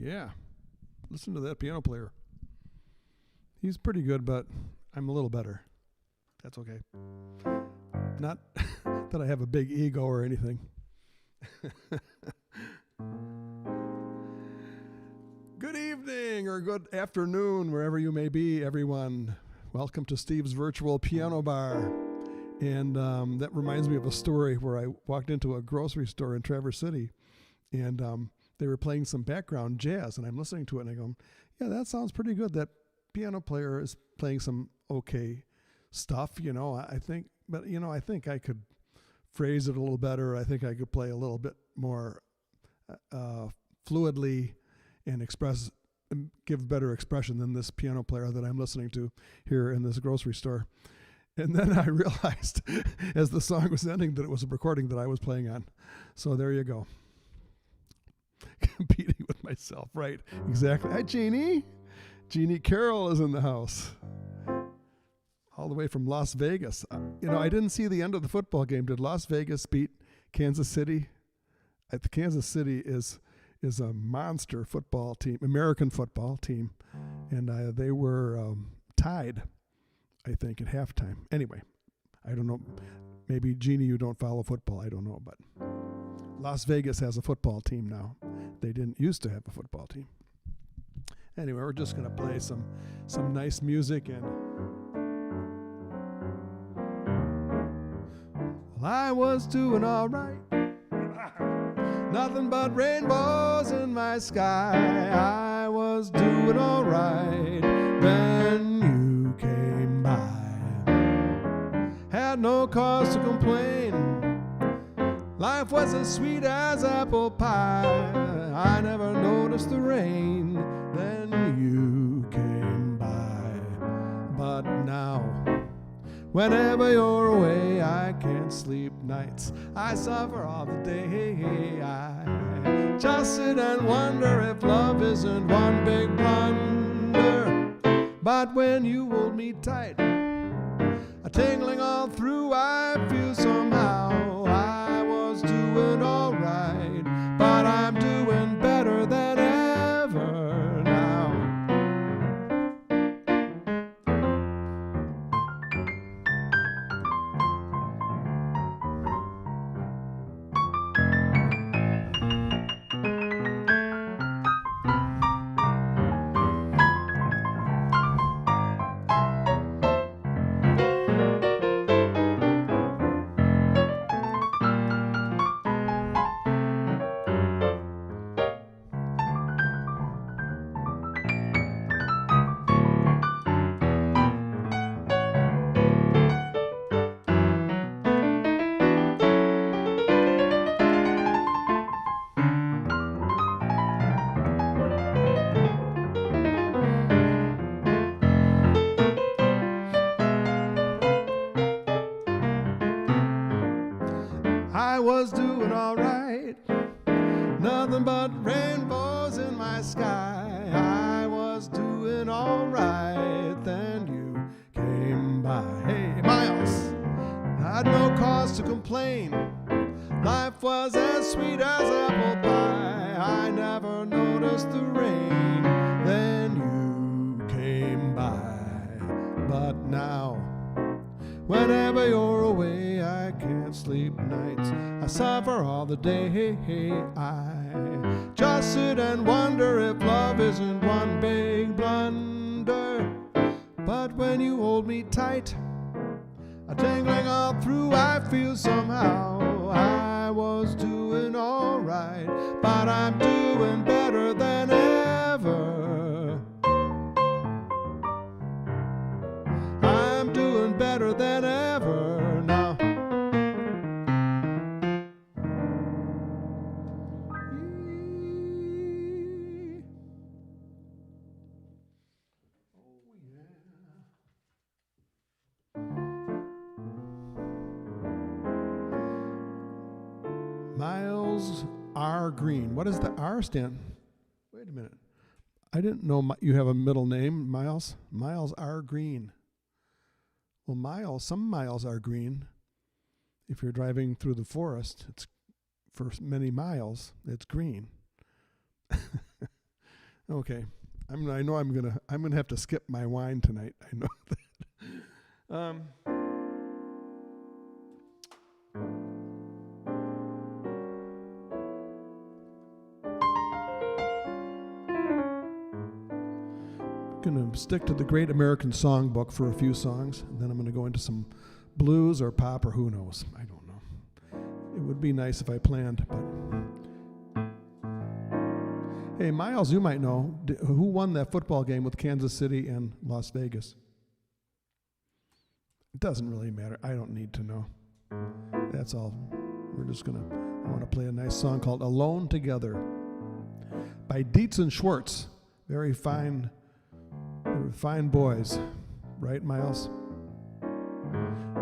Yeah. Listen to that piano player. He's pretty good, but I'm a little better. That's okay. Not that I have a big ego or anything. Good evening or good afternoon, wherever you may be, everyone. Welcome to Steve's Virtual Piano Bar. And that reminds me of a story where I walked into a grocery store in Traverse City, and they were playing some background jazz, and I'm listening to it, and I go, yeah, that sounds pretty good. That piano player is playing some okay stuff, I think, but, I think I could phrase it a little better. I think I could play a little bit more fluidly and give better expression than this piano player that I'm listening to here in this grocery store. And then I realized as the song was ending that it was a recording that I was playing on. So there you go. Competing with myself, right? Exactly. Hi, Jeannie. Jeannie Carroll is in the house. All the way from Las Vegas. I didn't see the end of the football game. Did Las Vegas beat Kansas City? Kansas City is a monster football team, American football team. And they were tied, I think, at halftime. Anyway, I don't know. Maybe, Jeannie, you don't follow football. I don't know. But Las Vegas has a football team now. They didn't used to have a football team. Anyway, we're just going to play some nice music. And well, I was doing all right. Nothing but rainbows in my sky. I was doing all right. Then you came by. Had no cause to complain. Life was as sweet as apple pie. I never noticed the rain. Then you came by. But now, whenever you're away, I can't sleep nights. I suffer all the day. I just sit and wonder if love isn't one big blunder. But when you hold me tight, a tingling all through, I feel somehow I was doing all right. But I'm doing better than ever now. I was doing all right. Nothing but rainbows in my sky. I was doing all right. Then you came by. Hey, Miles, I had no cause to complain. Life was as sweet as apple pie. I never noticed the rain. Then you came by. But now, whenever you're away, I can't sleep nights. I suffer all the day. I just sit and wonder if love isn't one big blunder. But when you hold me tight, a tingling all through, I feel somehow I was doing all right. But I'm doing better than ever. I'm doing better than ever now. Miles R. Green. What does the R stand? Wait a minute. I didn't know you have a middle name, Miles. Miles R. Green. Well, some miles are green. If you're driving through the forest, it's for many miles, it's green. Okay. I know I'm gonna have to skip my wine tonight. I know that. Gonna stick to the Great American Songbook for a few songs, and then I'm gonna go into some blues or pop or who knows. I don't know. It would be nice if I planned, but hey, Miles, you might know who won that football game with Kansas City and Las Vegas. It doesn't really matter. I don't need to know. That's all. I want to play a nice song called Alone Together by Dietz and Schwartz. Very fine boys. Right, Miles?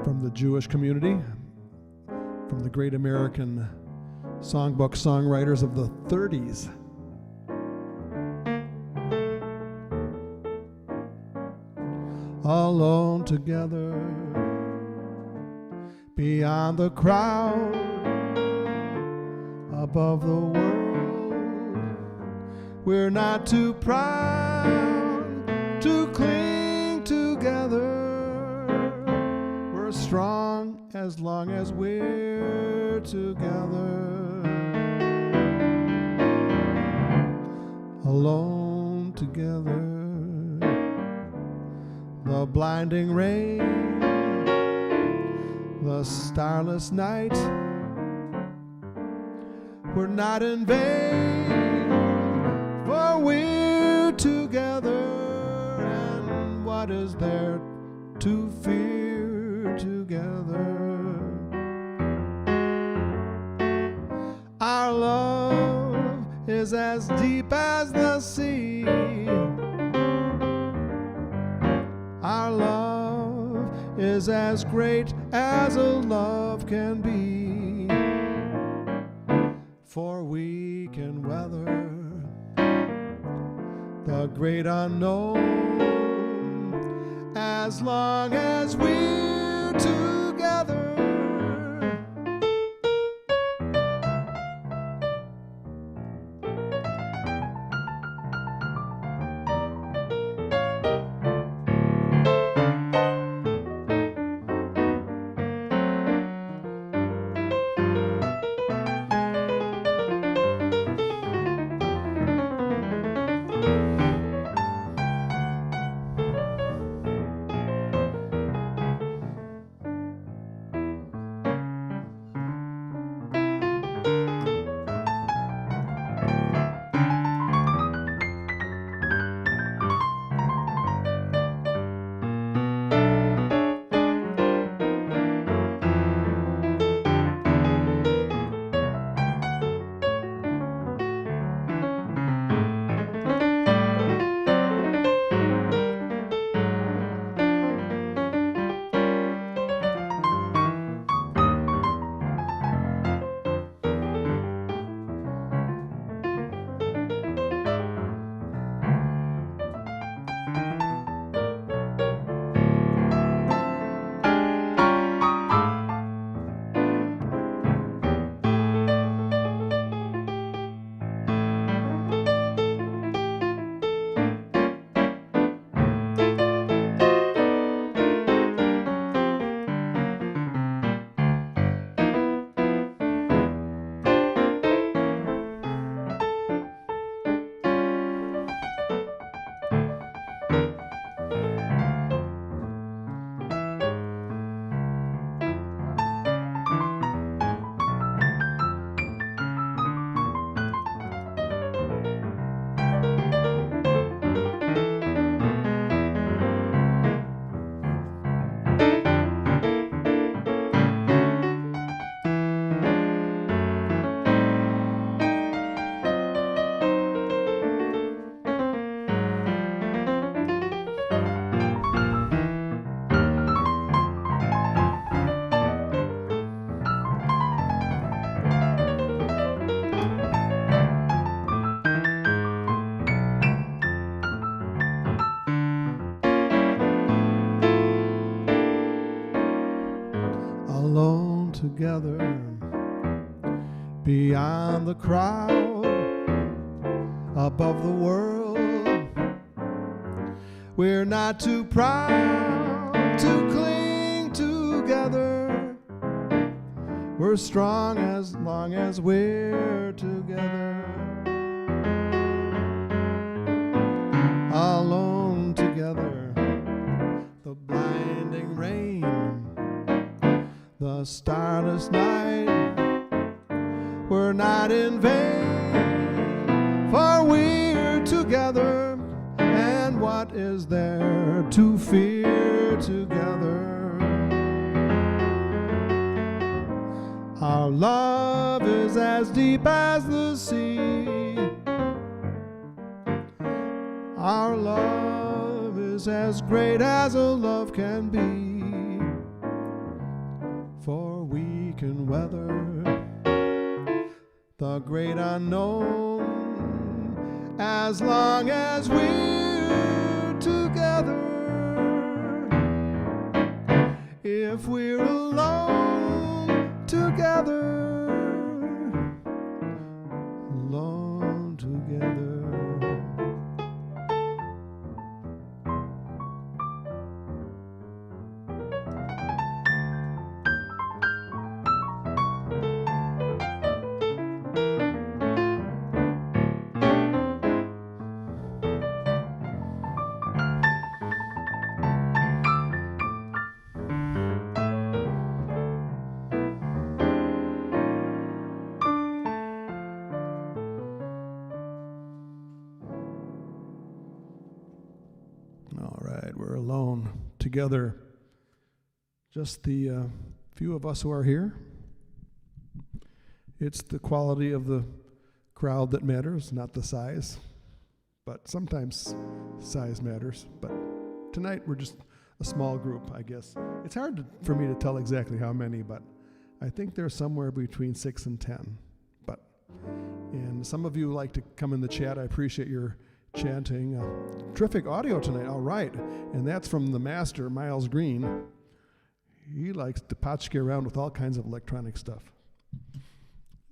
From the Jewish community, from the Great American Songbook songwriters of the 30s. Alone together, beyond the crowd, above the world. We're not too proud to cling together. We're strong as long as we're together. Alone together. The blinding rain, the starless night, we're not in vain, for we're together, and what is there to fear together? Our love is as deep as the sea. Our love is as great as a love can be, for we can weather the great unknown as long as we're together. Alone together, beyond the crowd, above the world, We're not too proud to cling together. We're strong as long as we're together. Alone together, the blinding rain, the starless night, we're not in vain, for we're together, and what is there to fear together? Our love is as deep as the sea. Our love is as great as a love can be, for we can weather the great unknown as long as we're together. If we're alone together, alone together. All right, we're alone together. Just the few of us who are here. It's the quality of the crowd that matters, not the size. But sometimes size matters. But tonight we're just a small group, I guess. It's hard for me to tell exactly how many, but I think there's somewhere between 6 and 10. And some of you like to come in the chat. I appreciate your chanting. Terrific audio tonight, all right. And that's from the master, Miles Green. He likes to potchki around with all kinds of electronic stuff.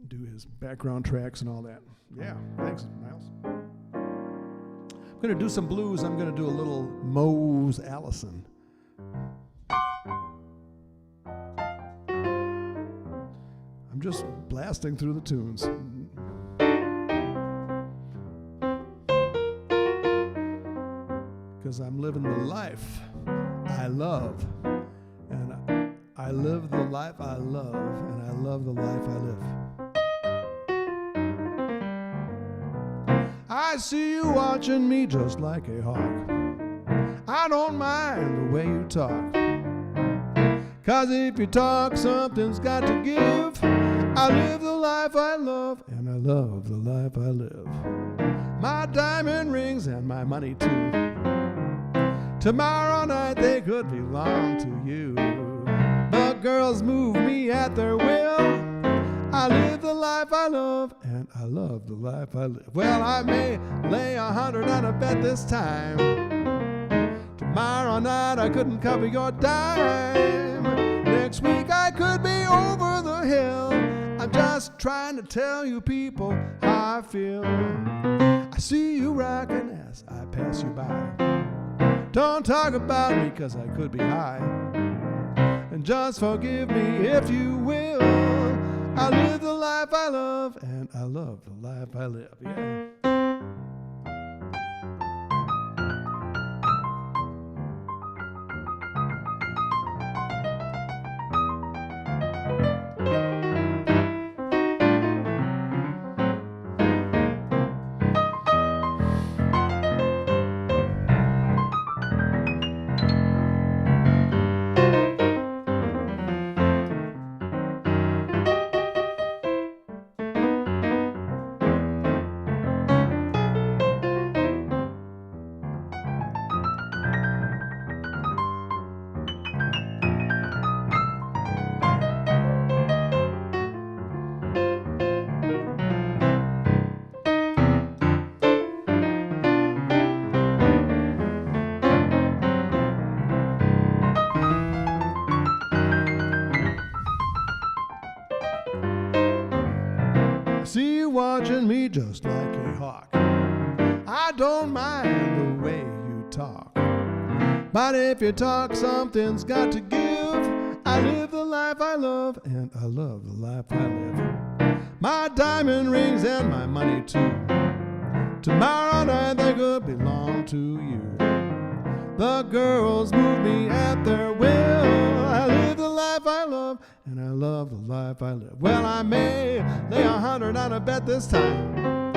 Do his background tracks and all that. Yeah, thanks, Miles. I'm going to do some blues. I'm going to do a little Mose Allison. I'm just blasting through the tunes. Because I'm living the life I love, and I live the life I love, and I love the life I live. I see you watching me just like a hawk. I don't mind the way you talk, 'cause if you talk, something's got to give. I live the life I love, and I love the life I live. My diamond rings and my money too, tomorrow night they could belong to you. The girls move me at their will. I live the life I love, and I love the life I live. Well, I may lay 100 on a bet this time. Tomorrow night I couldn't cover your dime. Next week I could be over the hill. I'm just trying to tell you people how I feel. I see you rocking as I pass you by. Don't talk about me, 'cause I could be high. And just forgive me if you will. I live the life I love, and I love the life I live. Yeah. See you watching me just like a hawk. I don't mind the way you talk. But if you talk, something's got to give. I live the life I love, and I love the life I live. My diamond rings and my money too. Tomorrow night they could belong to you. The girls move me at their will. I live the life I love, and I love the life I live. Well, I may lay 100 on a bet this time.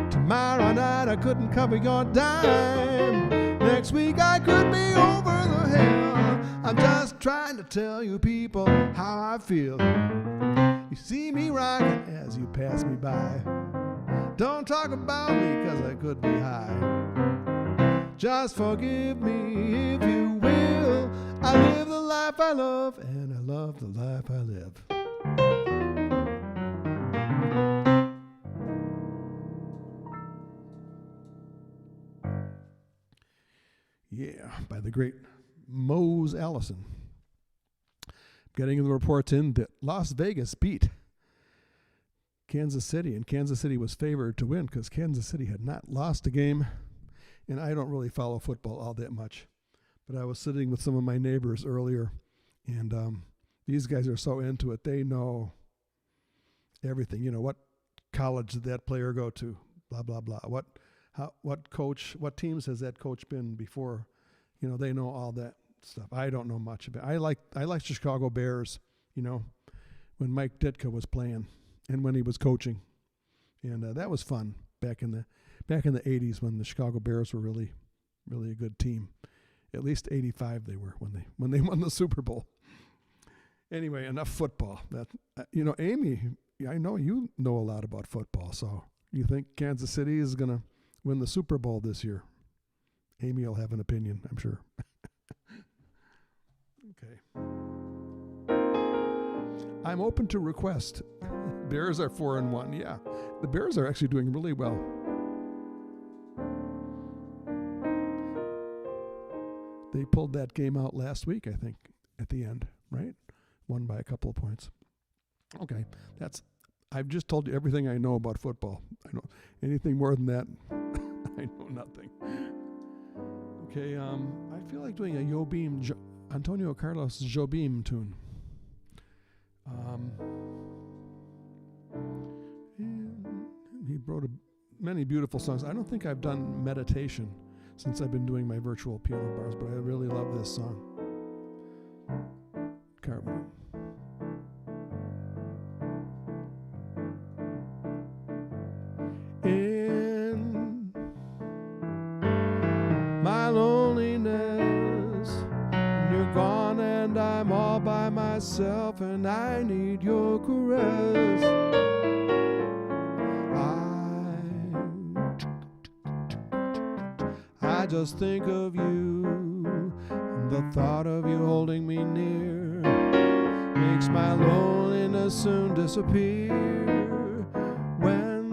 Tomorrow night I couldn't cover your dime. Next week I could be over the hill. I'm just trying to tell you people how I feel. You see me rocking as you pass me by. Don't talk about me 'cause I could be high. Just forgive me if you will. I live the life I love, and I love the life I live. Yeah, by the great Mose Allison. Getting the reports in that Las Vegas beat Kansas City, and Kansas City was favored to win because Kansas City had not lost a game. And I don't really follow football all that much, but I was sitting with some of my neighbors earlier, and these guys are so into it. They know everything. You know, what college did that player go to? Blah blah blah. What coach? What teams has that coach been before? You know, they know all that stuff. I don't know much of it. I like Chicago Bears. You know, when Mike Ditka was playing and when he was coaching, and that was fun back in the 80s when the Chicago Bears were really, really a good team. At least 85 they were when they won the Super Bowl. Anyway, enough football. You know, Amy, I know you know a lot about football, so you think Kansas City is going to win the Super Bowl this year? Amy will have an opinion, I'm sure. Okay. I'm open to request. Bears are 4-1. Yeah, the Bears are actually doing really well. They pulled that game out last week, I think, at the end, right? Won by a couple of points. Okay, I've just told you everything I know about football. I know anything more than that, I know nothing. Okay, I feel like doing a Jobim, Antonio Carlos Jobim tune. He wrote many beautiful songs. I don't think I've done meditation since I've been doing my virtual piano bars, but I really love this song. Carmen. In my loneliness, you're gone and I'm all by myself and I need your caress. I just think of you, and the thought of you holding me near makes my loneliness soon disappear. When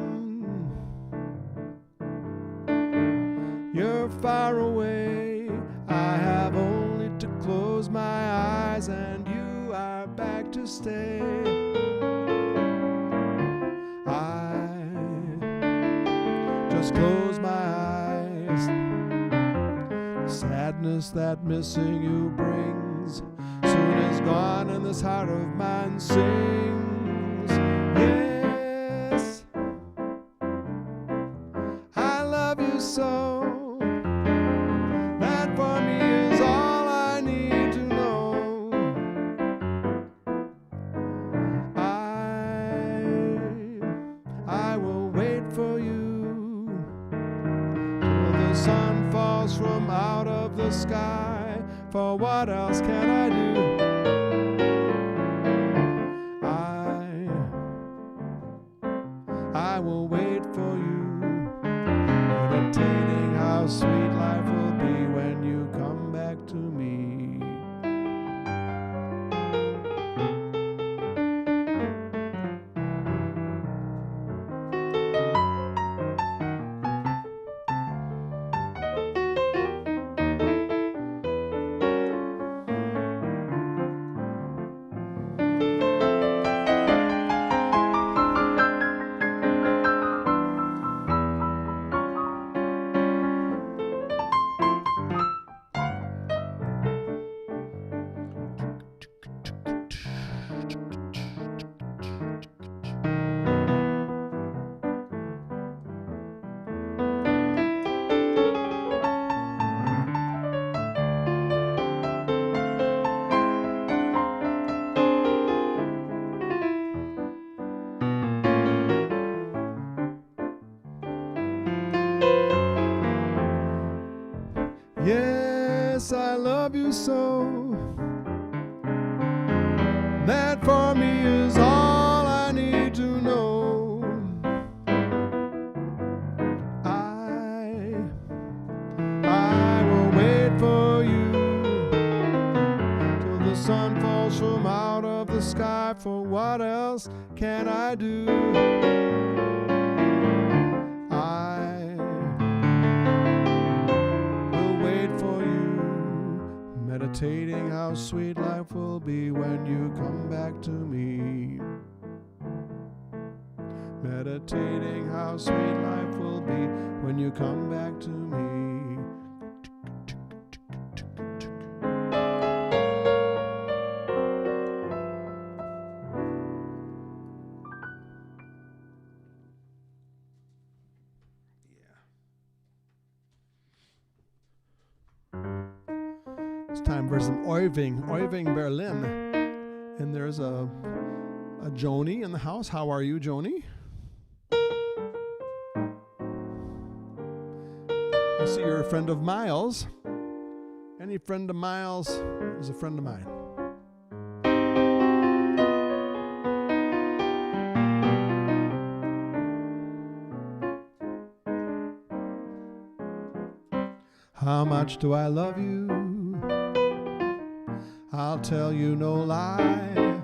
you're far away, I have only to close my eyes and you are back to stay. I just close my eyes. Sadness that missing you brings soon is gone and this heart of mine sings. Yes, I love you so. That for me is all I need to know. I will wait for you till the sun falls from out of the sky. For what else can I do? I will wait for you, meditating how sweet life will be when you come back to me. so. That for me is all I need to know. I will wait for you till the sun falls from out of the sky. For what else can I do? I will wait for you, meditating how sweet life will be when you come back to me. Meditating how sweet life will be when you come back to me. It's time for some Oiving Berlin. And there's a Joni in the house. How are you, Joni? I see you're a friend of Miles. Any friend of Miles is a friend of mine. How much do I love you? I'll tell you no lie.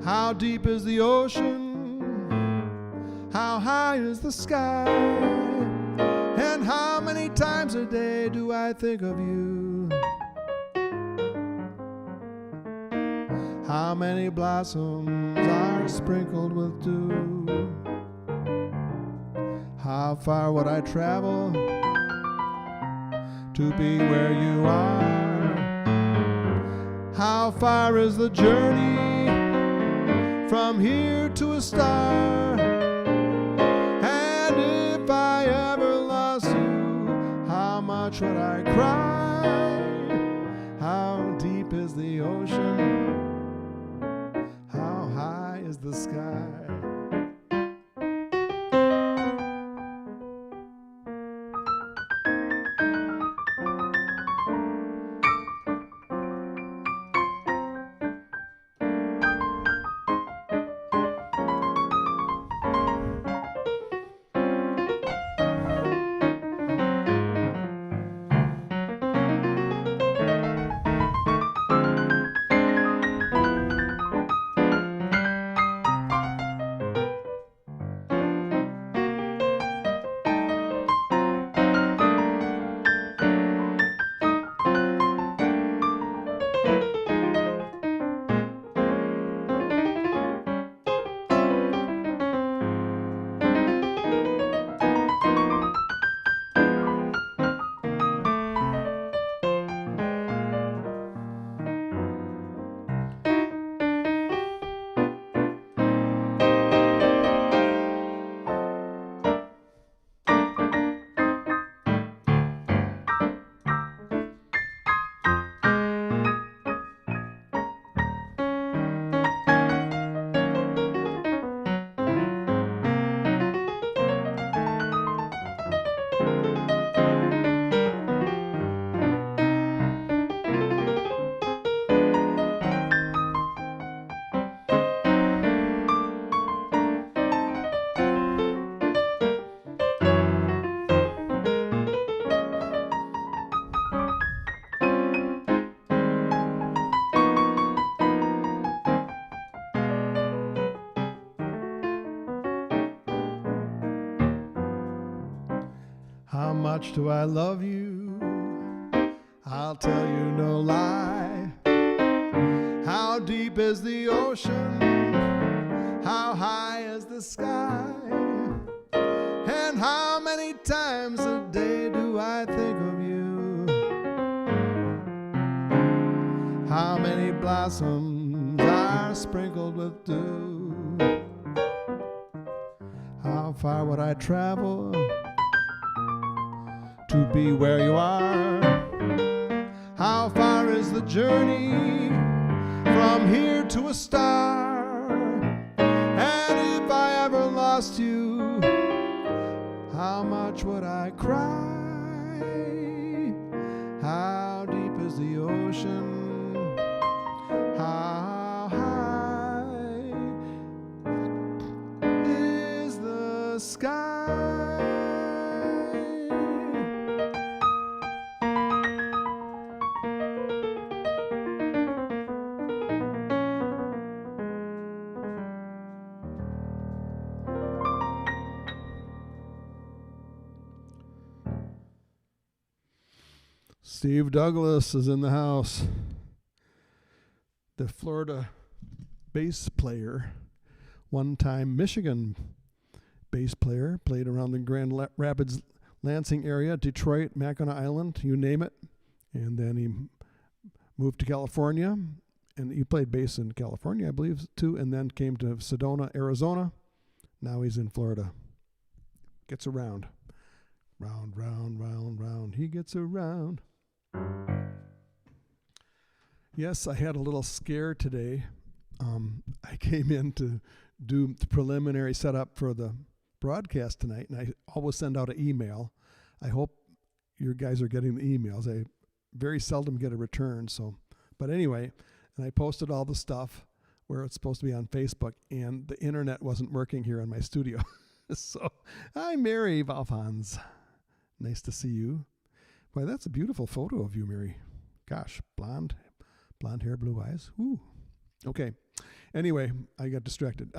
How deep is the ocean? How high is the sky? And how many times a day do I think of you? How many blossoms are sprinkled with dew? How far would I travel to be where you are? How far is the journey from here to a star? And if I ever lost you, how much would I cry? How deep is the ocean? How high is the sky? How much do I love you? I'll tell you no lie. How deep is the ocean? How high is the sky? And how many times a day do I think of you? How many blossoms are sprinkled with dew? How far would I travel to be where you are? How far is the journey from here to a star? And if I ever lost you, how much would I cry? How deep is the ocean? How high is the sky? Steve Douglas is in the house. The Florida bass player, one-time Michigan bass player, played around the Grand Rapids, Lansing area, Detroit, Mackinac Island, you name it. And then he moved to California, and he played bass in California, I believe, too, and then came to Sedona, Arizona. Now he's in Florida. Gets around. Round, round, round, round. He gets around. Yes, I had a little scare today. I came in to do the preliminary setup for the broadcast tonight, and I always send out an email. I hope you guys are getting the emails. I very seldom get a return. But anyway, and I posted all the stuff where it's supposed to be on Facebook, and the internet wasn't working here in my studio. So, hi, Mary Valfans. Nice to see you. Boy, that's a beautiful photo of you, Mary. Gosh, blonde hair, blue eyes. Ooh. Okay. Anyway, I got distracted.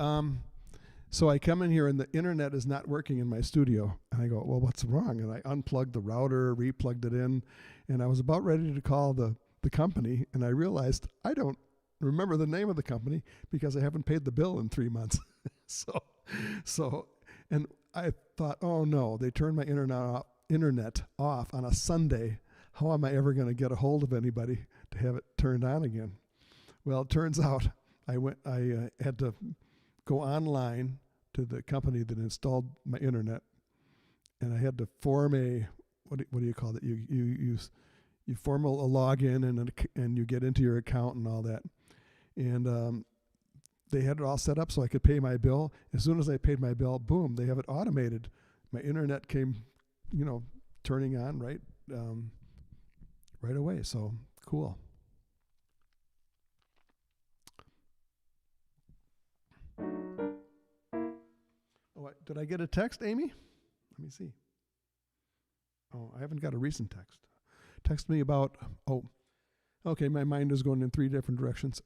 So I come in here and the internet is not working in my studio. And I go, well, what's wrong? And I unplugged the router, replugged it in, and I was about ready to call the company, and I realized I don't remember the name of the company because I haven't paid the bill in 3 months. So, and I thought, oh no, they turned my internet off on a Sunday. How am I ever going to get a hold of anybody to have it turned on again? Well, it turns out I had to go online to the company that installed my internet, and I had to form what do you call it? You form a login and you get into your account and all that, and they had it all set up so I could pay my bill. As soon as I paid my bill, boom, they have it automated. My internet came, turning on right away. So cool. Oh, did I get a text, Amy? Let me see. Oh, I haven't got a recent text. Text me about, okay, my mind is going in 3 different directions.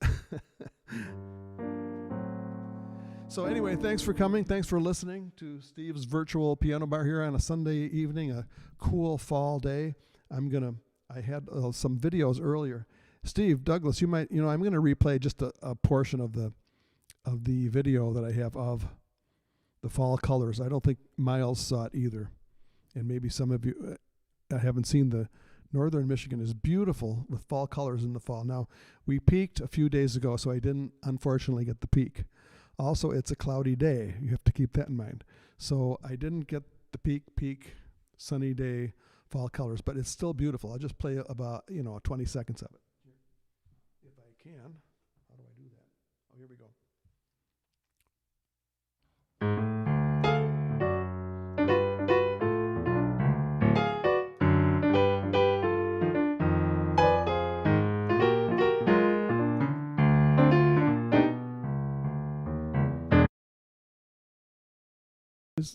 So anyway, thanks for coming. Thanks for listening to Steve's virtual piano bar here on a Sunday evening, a cool fall day. I had some videos earlier. Steve Douglas, I'm going to replay just a portion of the video that I have of the fall colors. I don't think Miles saw it either. And maybe some of you haven't seen the northern Michigan is beautiful with fall colors in the fall. Now, we peaked a few days ago, so I didn't unfortunately get the peak. Also, it's a cloudy day. You have to keep that in mind. So I didn't get the peak sunny day fall colors, but it's still beautiful. I'll just play about 20 seconds of it. If I can. How do I do that? Oh, here we go.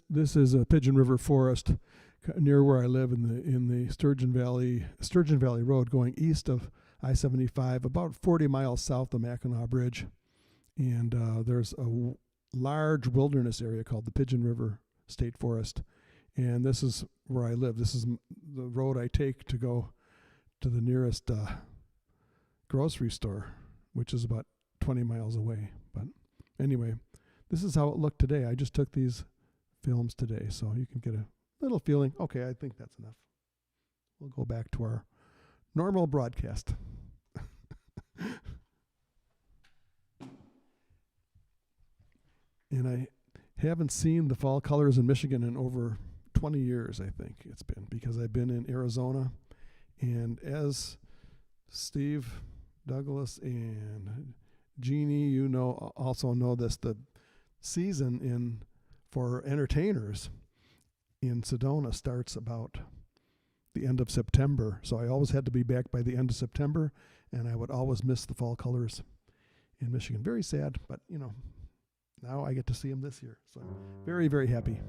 This is a Pigeon River Forest near where I live in the Sturgeon Valley Road, going east of I-75, about 40 miles south of Mackinac Bridge. And there's a large wilderness area called the Pigeon River State Forest. And this is where I live. This is the road I take to go to the nearest grocery store, which is about 20 miles away. But anyway, this is how it looked today. I just took these films today, so you can get a little feeling. Okay, I think that's enough. We'll go back to our normal broadcast. And I haven't seen the fall colors in Michigan in over 20 years, I think it's been, because I've been in Arizona. And as Steve Douglas and Jeannie, also know this, the season for entertainers in Sedona starts about the end of September. So I always had to be back by the end of September, and I would always miss the fall colors in Michigan. Very sad, but you know, now I get to see them this year. So I'm very, very happy.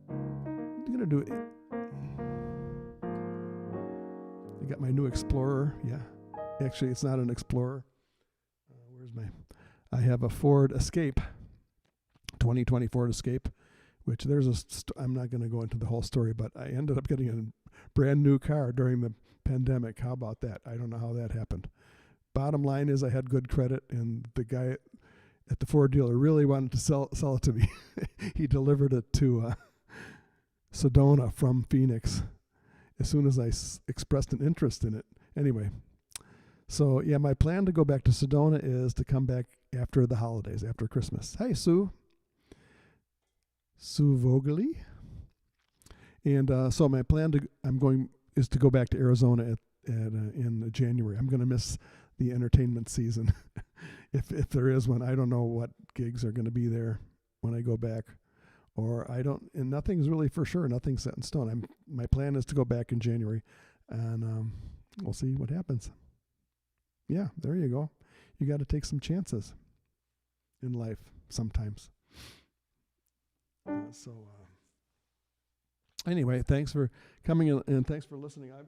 I'm going to do it. I got my new Explorer. Yeah. Actually, it's not an Explorer. I have a Ford Escape, 2020 Ford Escape, which I'm not going to go into the whole story, but I ended up getting a brand new car during the pandemic. How about that? I don't know how that happened. Bottom line is I had good credit, and the guy at the Ford dealer really wanted to sell it to me. He delivered it to Sedona from Phoenix as soon as I expressed an interest in it. Anyway, so yeah, my plan to go back to Sedona is to come back after the holidays, after Christmas. Hey, Sue Vogely. And so my plan is to go back to Arizona in January. I'm going to miss the entertainment season if there is one. I don't know what gigs are going to be there when I go back, and nothing's really for sure. Nothing's set in stone. My plan is to go back in January, and we'll see what happens. Yeah, there you go. You got to take some chances in life sometimes. Anyway, thanks for coming in, and thanks for listening. I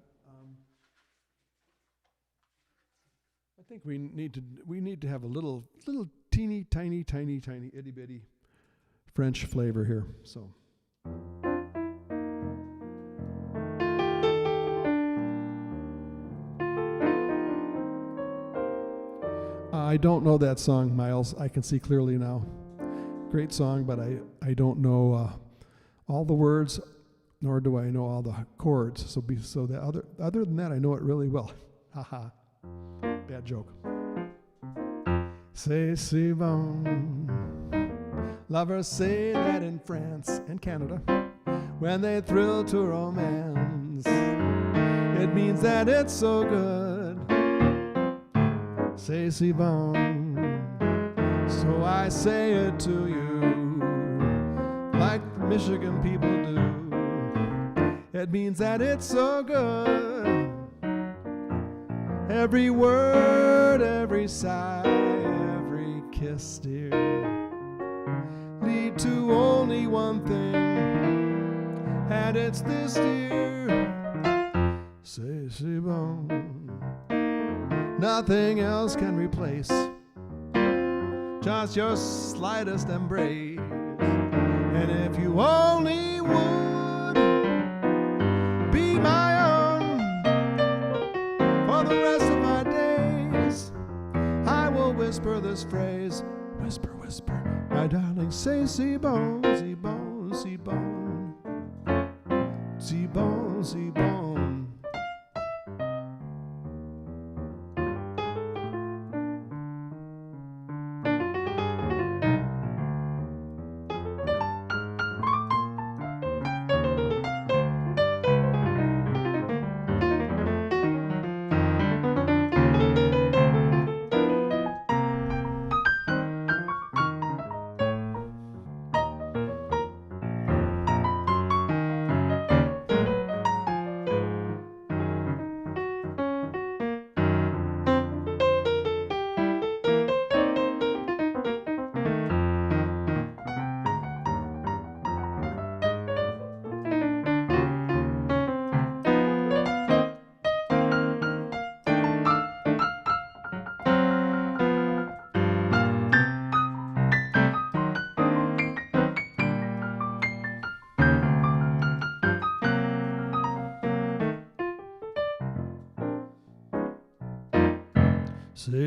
think we need to have a little teeny tiny itty bitty French flavor here. So. I don't know that song, Miles. I can see clearly now. Great song, but I don't know all the words, nor do I know all the chords. So that other than that, I know it really well. Haha. Bad joke. C'est bon. Lovers say that in France and Canada, when they thrill to romance, it means that it's so good. C'est bon. So I say it to you, like the Michigan people do. It means that it's so good. Every word, every sigh, every kiss, dear, lead to only one thing, and it's this, dear. C'est bon. Nothing else can replace just your slightest embrace. And if you only would be my own for the rest of my days, I will whisper this phrase. Whisper, whisper, my darling, say si bon, si bon, si bon, si bon, si bon.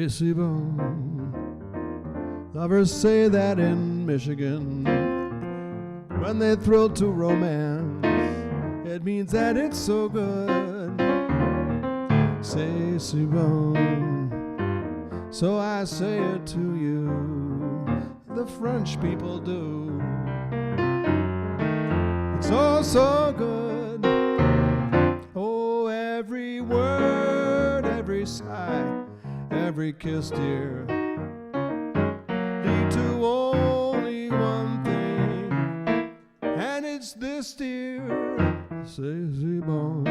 C'est bon. Lovers say that in Michigan, when they thrill to romance, it means that it's so good. C'est bon. So I say it to you, the French people do. It's all so good. Oh, every word, every sigh, every kiss, dear, lead to only one thing, and it's this, dear. c'est bon.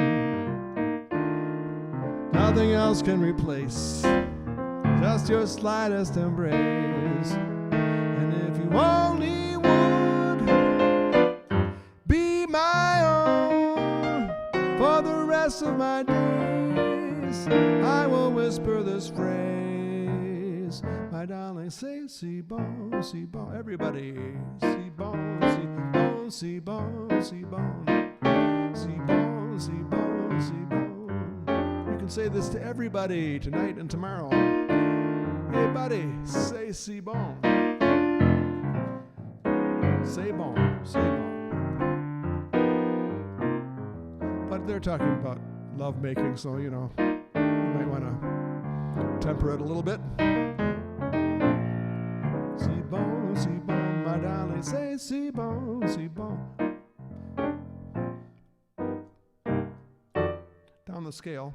Nothing else can replace just your slightest embrace. And if you only would be my own for the rest of my days, I will whisper this phrase, my darling, say si bon, si bon. Everybody, si bon, si bon, si bon, si bon, si bon, si bon, si bon. You can say this to everybody tonight and tomorrow. Hey buddy, say si bon. Say bon, say bon. But they're talking about love making, so you know, you might want to temper it a little bit. Si bon, my darling, say si bon, si bon. Down the scale.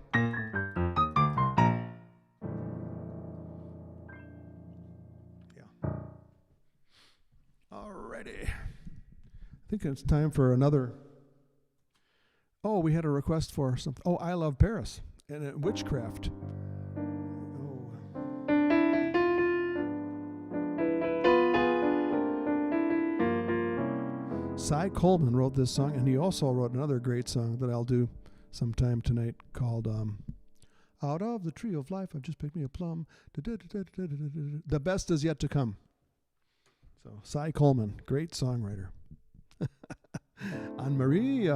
Alrighty. I think it's time for another. Oh, we had a request for something. Oh, I Love Paris and witchcraft. Oh. Cy Coleman wrote this song, and he also wrote another great song that I'll do sometime tonight called Out of the Tree of Life, I've just picked me a plum. The best is yet to come. So, Cy Coleman, great songwriter. Anne-Marie,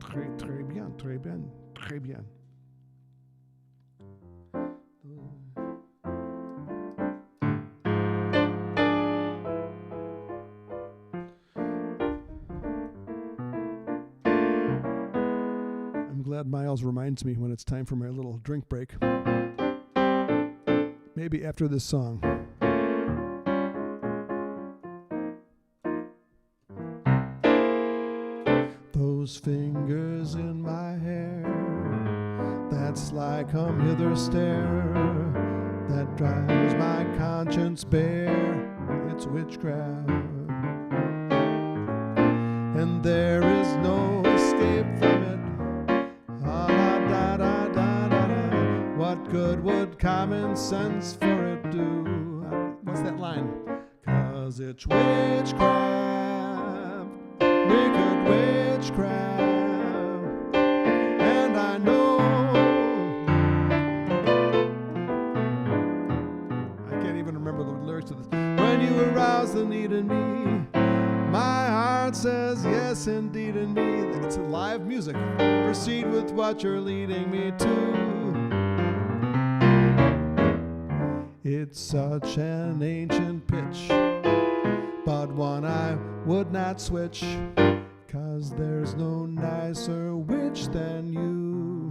très bien, très bien, très bien. I'm glad Miles reminds me when it's time for my little drink break. Maybe after this song. Those fingers in my hair, that sly come hither stare, that drives my conscience bare, it's witchcraft. And there is no escape from it. What good would common sense for it do? What's that line? 'Cause it's witchcraft, wicked witchcraft. And I know I can't even remember the lyrics to this. When you arouse the need in me, my heart says yes indeed in me. It's live music. Proceed with what you're leading me to. It's such an ancient pitch, but one I would not switch, 'cause there's no nicer witch than you.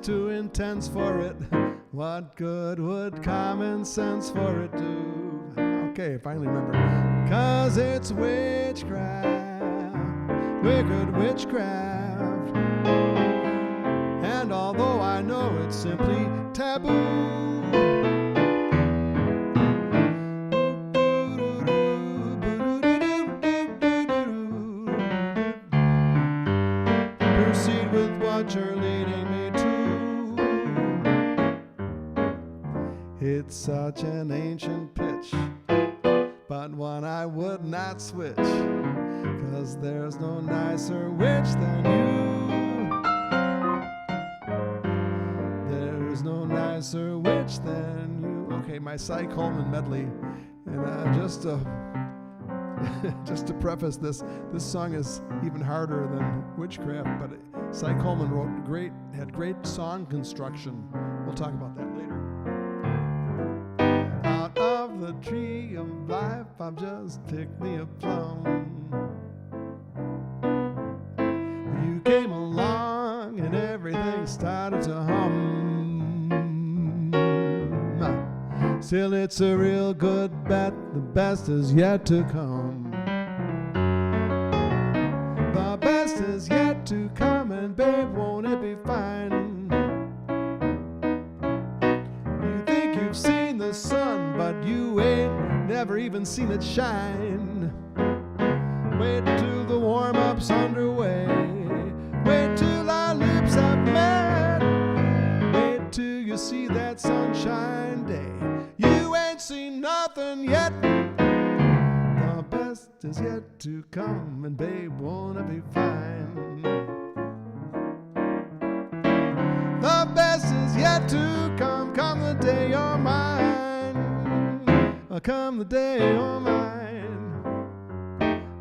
Too intense for it. What good would common sense for it do? Okay, finally remember. 'Cause it's witchcraft, wicked witchcraft. And although I know it's simply taboo, what you're leading me to. It's such an ancient pitch, but one I would not switch, 'cause there's no nicer witch than you. There's no nicer witch than you. Okay, my Cy Coleman medley. And just to preface this song is even harder than witchcraft, but Cy Coleman had great song construction. We'll talk about that later. Out of the tree of life, I've just picked me a plum. You came along and everything started to hum. Still, it's a real good bet, the best is yet to come. The best is yet to come, and babe, won't it be fine? You think you've seen the sun, but you ain't never even seen it shine. Wait till the warm-up's underway. Wait till our lips have met. Wait till you see that sunshine day. You ain't seen nothing yet. The best is yet to come, and babe, won't it be fine? The best is yet to come the day you're mine. Come the day you're mine.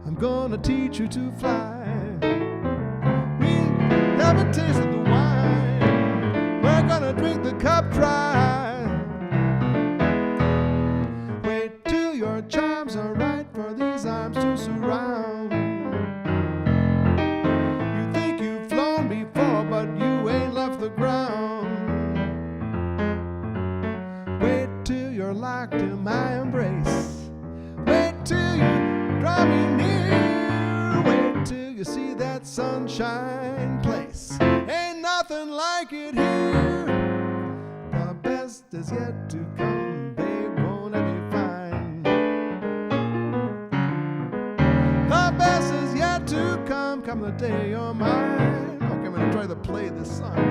I'm gonna teach you to fly. We never tasted the wine. We're gonna drink the cup dry. Wait till your charms are right for these arms to surround. You think you've flown before, but you ain't left the ground. Wait till you're locked in my embrace. Wait till you draw me near. Wait till you see that sunshine place. Ain't nothing like it here. The best is yet to come, babe, won't it be fine? The best is yet to come the day you're mine. Okay, I'm gonna try to play this song.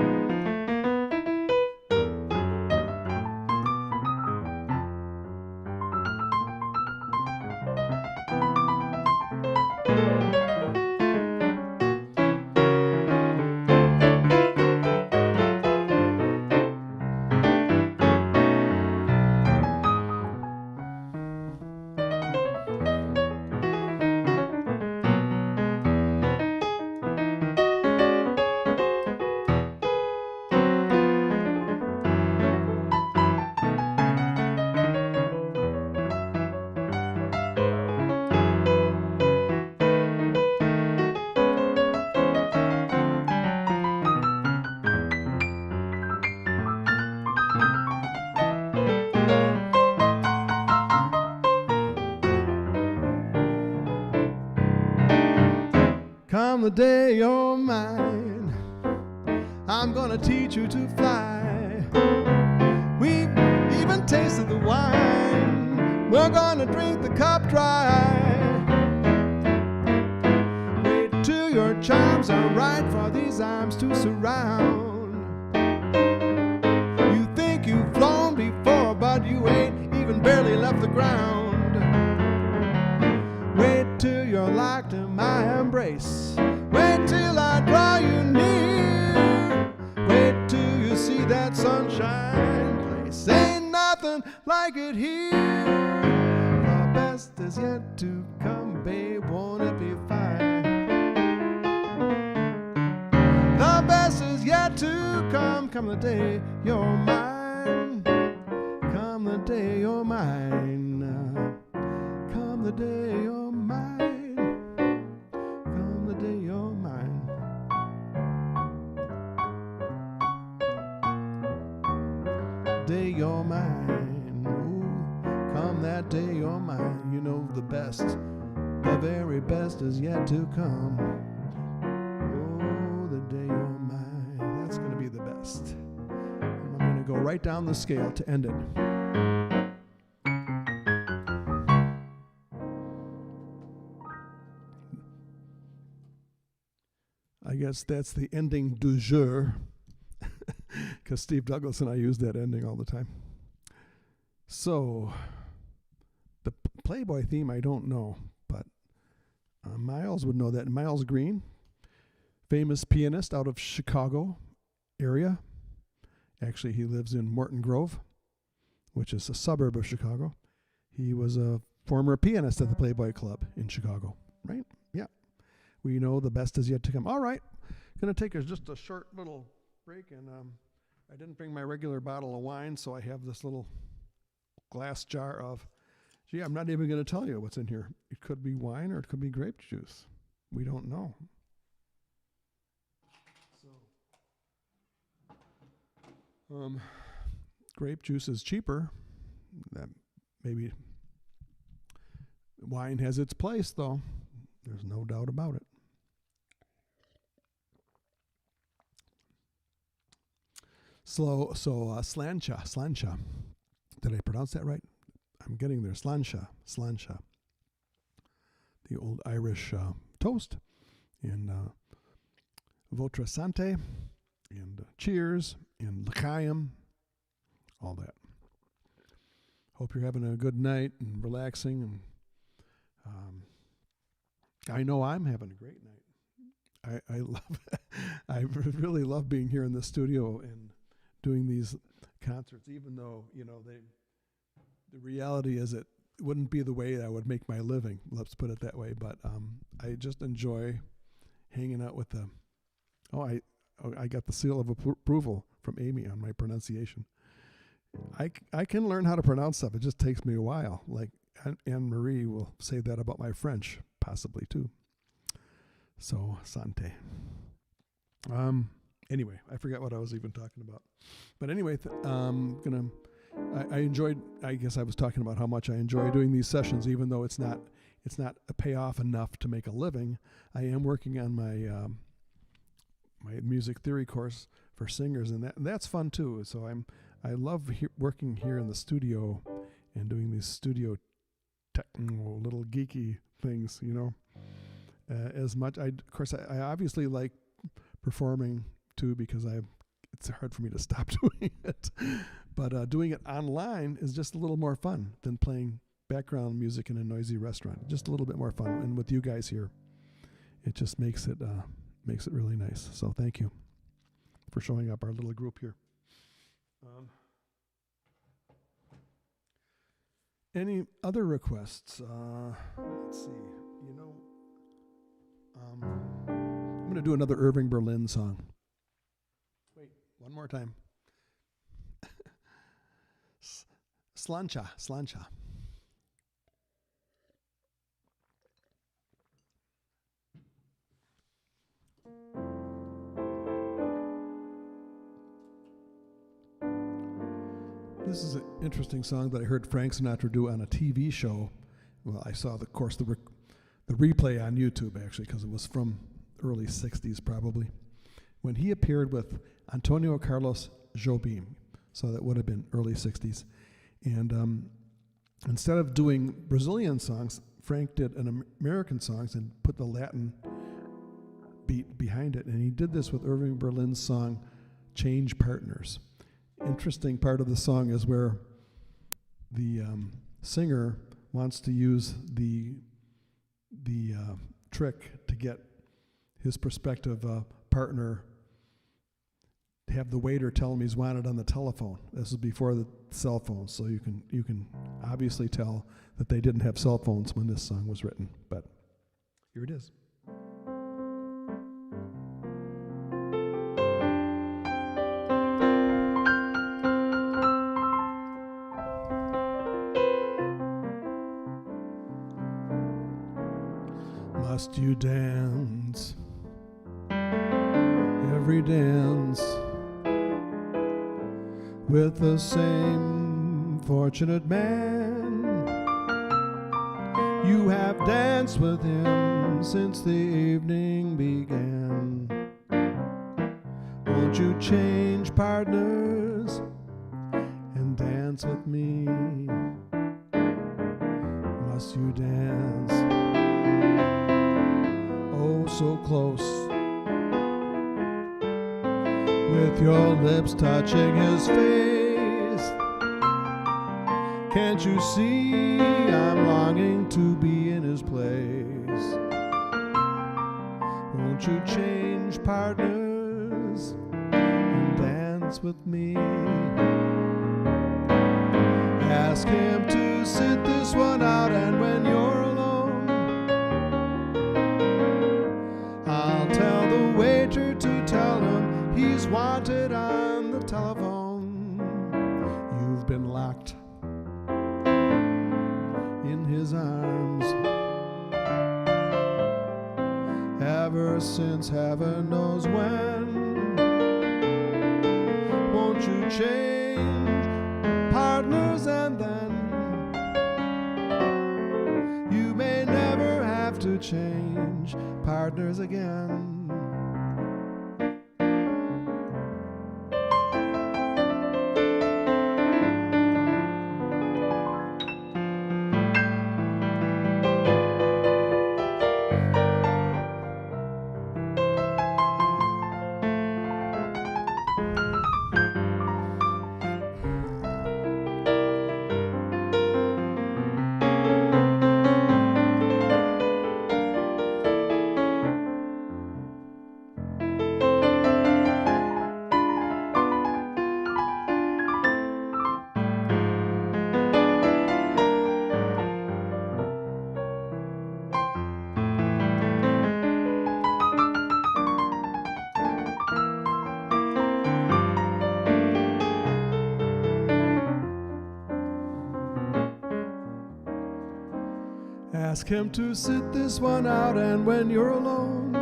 Come the day you're mine, I'm gonna teach you to fly. We've even tasted the wine, we're gonna drink the cup dry. Wait till your charms are right for these arms to surround. You think you've flown before, but you ain't even barely left the ground. Wait till you're locked in my embrace. Wait till I draw you near. Wait till you see that sunshine place. Ain't nothing like it here. The best is yet to come, babe, won't it be fine? The best is yet to come the day you're mine. Come the day you're mine. Come the day you're mine. Come the day you're mine. Day you're mine. Ooh, come that day you're mine. You know the best, the very best is yet to come. Oh, the day you're mine. That's going to be the best. And I'm going to go right down the scale to end it. I guess That's the ending du jour, because Steve Douglas and I use that ending all the time. So, the Playboy theme I don't know, but Miles would know that. Miles Green, famous pianist out of Chicago area. Actually, he lives in Morton Grove, which is a suburb of Chicago. He was a former pianist at the Playboy Club in Chicago, right? Yeah. We know the best is yet to come. All right. Going to take just a short little break, and I didn't bring my regular bottle of wine, so I have this little glass jar of, gee, I'm not even going to tell you what's in here. It could be wine or it could be grape juice. We don't know. So, grape juice is cheaper. That maybe wine has its place, though. There's no doubt about it. Slancha. Did I pronounce that right? I'm getting there. Slancha. The old Irish toast. And Votre Sante. And cheers. And l'chaim. All that. Hope you're having a good night and relaxing. And I know I'm having a great night. I love it. I really love being here in the studio and doing these concerts, even though, the reality is it wouldn't be the way I would make my living, let's put it that way. But I just enjoy hanging out with them. I got the seal of approval from Amy on my pronunciation. I can learn how to pronounce stuff. It just takes me a while. Like Anne-Marie will say that about my French, possibly too. So, Sante. Anyway, I forgot what I was even talking about. But anyway, I enjoyed, I guess I was talking about how much I enjoy doing these sessions, even though it's not a payoff enough to make a living. I am working on my my music theory course for singers, and that's fun too. So I love working here in the studio and doing these studio techno little geeky things, as much. Of course, I obviously like performing too, because it's hard for me to stop doing it. But doing it online is just a little more fun than playing background music in a noisy restaurant. Just a little bit more fun. And with you guys here, it just makes it really nice. So thank you for showing up, our little group here. Any other requests? Let's see. I'm going to do another Irving Berlin song. Wait, one more time. Slancha. This is an interesting song that I heard Frank Sinatra do on a TV show. Well, I saw, the replay on YouTube, actually, because it was from early 60s, probably, when he appeared with Antonio Carlos Jobim. So that would have been early 60s. And instead of doing Brazilian songs, Frank did an American songs and put the Latin beat behind it. And he did this with Irving Berlin's song, Change Partners. Interesting part of the song is where the singer wants to use the trick to get his prospective partner to have the waiter tell him he's wanted on the telephone. This is before the cell phone, so you can obviously tell that they didn't have cell phones when this song was written. But here it is. Must you dance every dance with the same fortunate man? You have danced with him since the evening began. Won't you change partners and dance with me? Must you dance oh so close with your lips touching his face. Can't you see I'm longing to be in his place? Won't you change partners and dance with me? Ask him to sit this one out, and when you're alone, I'll tell the waiter to tell him he's wanted on the telephone. You've been locked in his arms ever since heaven knows when. Won't you change partners, and then you may never have to change partners again. Ask him to sit this one out, and when you're alone,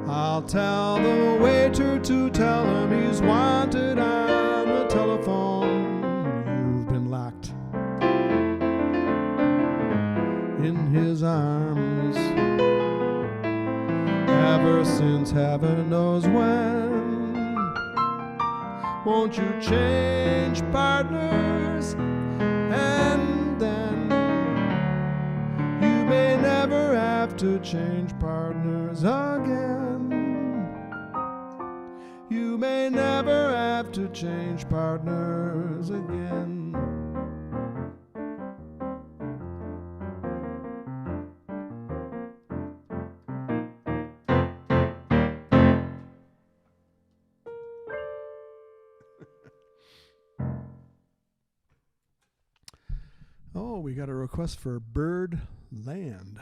I'll tell the waiter to tell him he's wanted on the telephone. You've been locked in his arms ever since heaven knows when. Won't you change partners, and then you may never have to change partners again. You may never have to change partners again. Oh, we got a request for Bird Land.